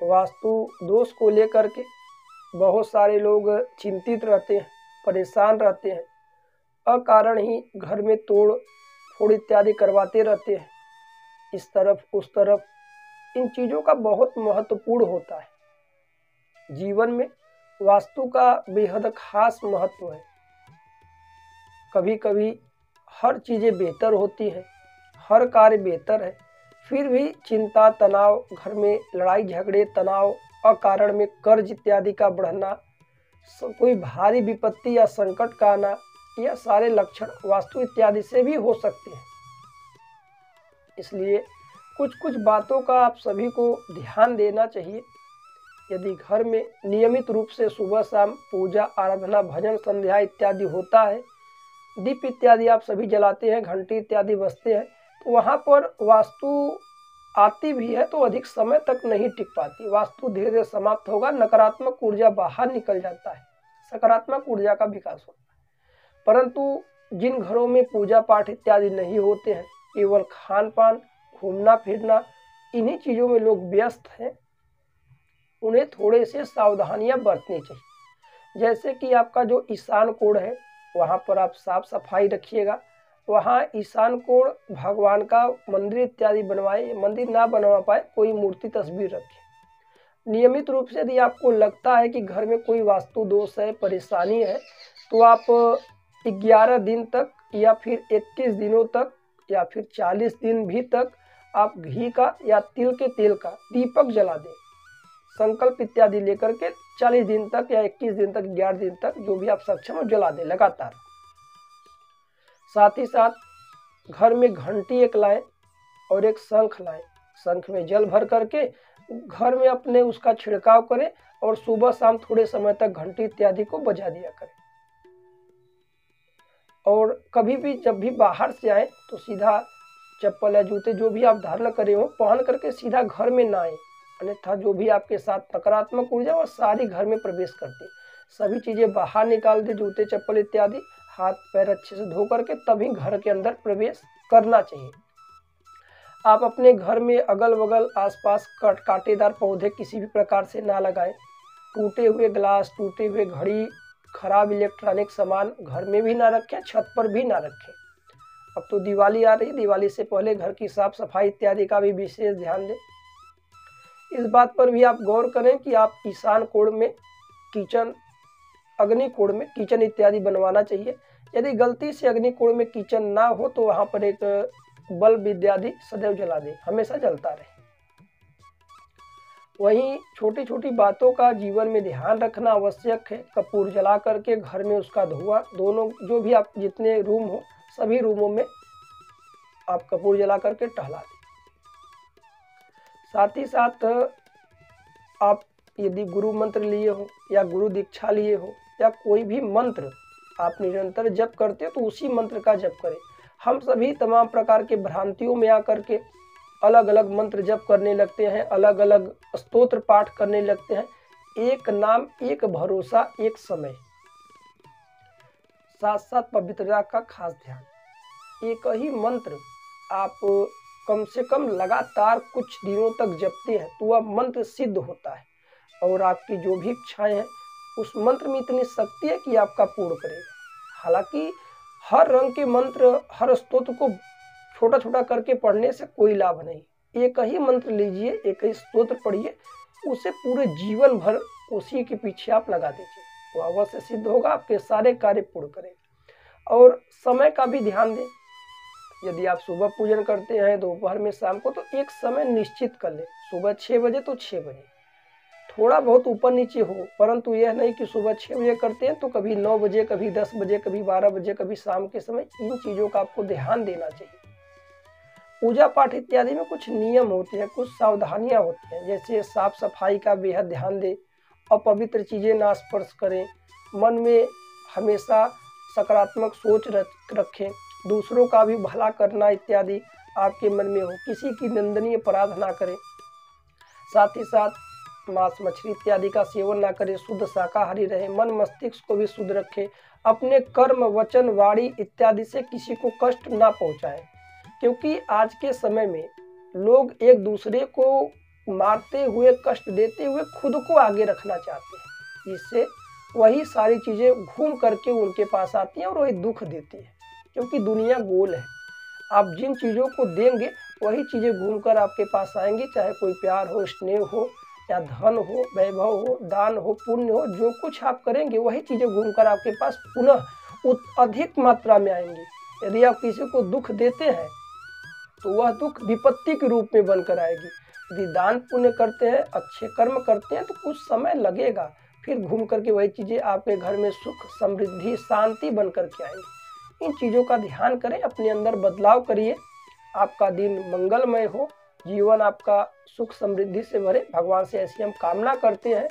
वास्तु दोष को लेकर के बहुत सारे लोग चिंतित रहते हैं, परेशान रहते हैं, अकारण ही घर में तोड़ फोड़ इत्यादि करवाते रहते हैं, इस तरफ उस तरफ। इन चीज़ों का बहुत महत्वपूर्ण होता है। जीवन में वास्तु का बेहद खास महत्व है। कभी कभी हर चीज़ें बेहतर होती हैं, हर कार्य बेहतर है, फिर भी चिंता तनाव, घर में लड़ाई झगड़े तनाव, अकारण में कर्ज इत्यादि का बढ़ना, कोई भारी विपत्ति या संकट का आना, यह सारे लक्षण वास्तु इत्यादि से भी हो सकते हैं। इसलिए कुछ कुछ बातों का आप सभी को ध्यान देना चाहिए। यदि घर में नियमित रूप से सुबह शाम पूजा आराधना भजन संध्या इत्यादि होता है, दीप इत्यादि आप सभी जलाते हैं, घंटी इत्यादि बजते हैं, तो वहाँ पर वास्तु आती भी है तो अधिक समय तक नहीं टिक पाती। वास्तु धीरे धीरे समाप्त होगा, नकारात्मक ऊर्जा बाहर निकल जाता है, सकारात्मक ऊर्जा का विकास होता है। परंतु जिन घरों में पूजा पाठ इत्यादि नहीं होते हैं, केवल खान पान घूमना फिरना इन्हीं चीज़ों में लोग व्यस्त हैं, उन्हें थोड़े से सावधानियां बरतनी चाहिए। जैसे कि आपका जो ईशान कोण है, वहाँ पर आप साफ सफाई रखिएगा। वहाँ ईशान कोण भगवान का मंदिर इत्यादि बनवाए, मंदिर ना बनवा पाए कोई मूर्ति तस्वीर रखें। नियमित रूप से यदि आपको लगता है कि घर में कोई वास्तु दोष है, परेशानी है, तो आप 11 दिन तक या फिर 21 दिनों तक या फिर 40 दिन भी तक आप घी का या तिल के तेल का दीपक जला दें। संकल्प इत्यादि लेकर के 40 दिन तक या 21 दिन तक 11 दिन तक जो भी आप सक्षम हो जला दें लगातार। साथ ही साथ घर में घंटी एक लाएं और एक शंख लाएं। शंख में जल भर करके घर में अपने उसका छिड़काव करें और सुबह शाम थोड़े समय तक घंटी इत्यादि को बजा दिया करें। और कभी भी जब भी बाहर से आए तो सीधा चप्पल या जूते जो भी आप धारण करे हो पहन करके सीधा घर में ना आए, अन्यथा जो भी आपके साथ नकारात्मक ऊर्जा वो सारी घर में प्रवेश करती है। सभी चीज़ें बाहर निकाल दे, जूते चप्पल इत्यादि, हाथ पैर अच्छे से धो करके तभी घर के अंदर प्रवेश करना चाहिए। आप अपने घर में अगल बगल आसपास कांटेदार पौधे किसी भी प्रकार से ना लगाएं। टूटे हुए ग्लास, टूटे हुए घड़ी, खराब इलेक्ट्रॉनिक सामान घर में भी ना रखें, छत पर भी ना रखें। अब तो दिवाली आ रही है, दिवाली से पहले घर की साफ सफाई इत्यादि का भी विशेष ध्यान दें। इस बात पर भी आप गौर करें कि आप ईशान कोण में किचन, अग्नि कोण में किचन इत्यादि बनवाना चाहिए। यदि गलती से अग्नि कोण में किचन ना हो तो वहाँ पर एक बल्ब इत्यादि सदैव जला दें, हमेशा जलता रहे। वहीं छोटी छोटी बातों का जीवन में ध्यान रखना आवश्यक है। कपूर जला करके घर में उसका धुआं, दोनों जो भी आप जितने रूम हो सभी रूमों में आप कपूर जला करके टहला दें। साथ ही साथ आप यदि गुरु मंत्र लिए हो या गुरु दीक्षा लिए हो या कोई भी मंत्र आप निरंतर जप करते हो तो उसी मंत्र का जप करें। हम सभी तमाम प्रकार के भ्रांतियों में आकर के अलग अलग मंत्र जप करने लगते हैं, अलग अलग स्तोत्र पाठ करने लगते हैं। एक नाम, एक भरोसा, एक समय, साथ साथ पवित्रता का खास ध्यान। एक ही मंत्र आप कम से कम लगातार कुछ दिनों तक जपते हैं तो वह मंत्र सिद्ध होता है और आपकी जो भी इच्छाएं हैं उस मंत्र में इतनी शक्ति है कि आपका पूर्ण करेगा। हालांकि हर रंग के मंत्र, हर स्तोत्र को छोटा छोटा करके पढ़ने से कोई लाभ नहीं। एक ही मंत्र लीजिए, एक ही स्तोत्र पढ़िए, उसे पूरे जीवन भर उसी के पीछे आप लगा दीजिए, वो अवश्य सिद्ध होगा, आपके सारे कार्य पूर्ण करेगा। और समय का भी ध्यान दें। यदि आप सुबह पूजन करते हैं दोपहर में शाम को तो एक समय निश्चित कर लें, सुबह 6 बजे तो 6 बजे, थोड़ा बहुत ऊपर नीचे हो, परंतु यह नहीं कि सुबह 6 बजे करते हैं तो कभी 9 बजे, कभी 10 बजे, कभी 12 बजे, कभी शाम के समय। इन चीज़ों का आपको ध्यान देना चाहिए। पूजा पाठ इत्यादि में कुछ नियम होते हैं, कुछ सावधानियां होती हैं, जैसे साफ सफाई का बेहद ध्यान दें, अपवित्र चीज़ें ना स्पर्श करें, मन में हमेशा सकारात्मक सोच रखें, दूसरों का भी भला करना इत्यादि आपके मन में हो, किसी की निंदनीय अपराध ना करें। साथ ही साथ मांस मछली इत्यादि का सेवन ना करें, शुद्ध शाकाहारी रहे, मन मस्तिष्क को भी शुद्ध रखें, अपने कर्म वचन वाणी इत्यादि से किसी को कष्ट ना पहुंचाएं। क्योंकि आज के समय में लोग एक दूसरे को मारते हुए, कष्ट देते हुए खुद को आगे रखना चाहते हैं, जिससे वही सारी चीज़ें घूम करके उनके पास आती हैं और वही दुख देती है, क्योंकि दुनिया गोल है। आप जिन चीज़ों को देंगे वही चीज़ें घूमकर आपके पास आएंगी, चाहे कोई प्यार हो, स्नेह हो, या धन हो, वैभव हो, दान हो, पुण्य हो, जो कुछ आप करेंगे वही चीज़ें घूमकर आपके पास पुनः अधिक मात्रा में आएंगी। यदि आप किसी को दुख देते हैं तो वह दुख विपत्ति के रूप में बनकर आएगी। यदि दान पुण्य करते हैं, अच्छे कर्म करते हैं तो कुछ समय लगेगा, फिर घूम करके वही चीज़ें आपके घर में सुख, समृद्धि, शांति बन कर के आएंगी। इन चीज़ों का ध्यान करें, अपने अंदर बदलाव करिए। आपका दिन मंगलमय हो, जीवन आपका सुख समृद्धि से भरे, भगवान से ऐसी हम कामना करते हैं।